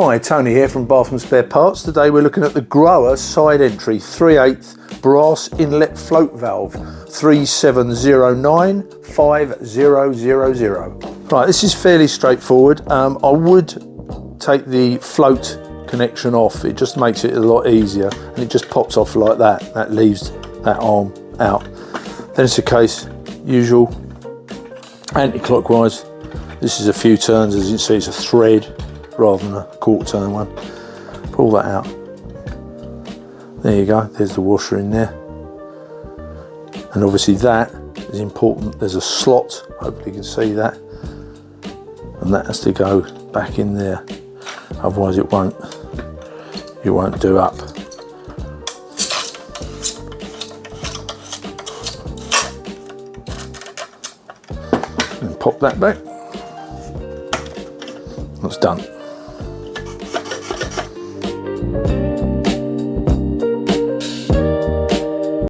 Hi, Tony here from Bathroom Spare Parts. Today we're looking at the Grohe Side Entry 3/8 Brass Inlet Float Valve 37095000. Right, this is fairly straightforward. I would take the float connection off. It just makes it a lot easier, and it just pops off like that. That leaves that arm out. Then it's a case, usual, anti-clockwise. This is a few turns, as you can see, it's a thread rather than a quarter turn one. Pull that out. There you go, there's the washer in there. And obviously that is important. There's a slot, hopefully you can see that. And that has to go back in there. Otherwise it won't do up. And pop that back. That's done.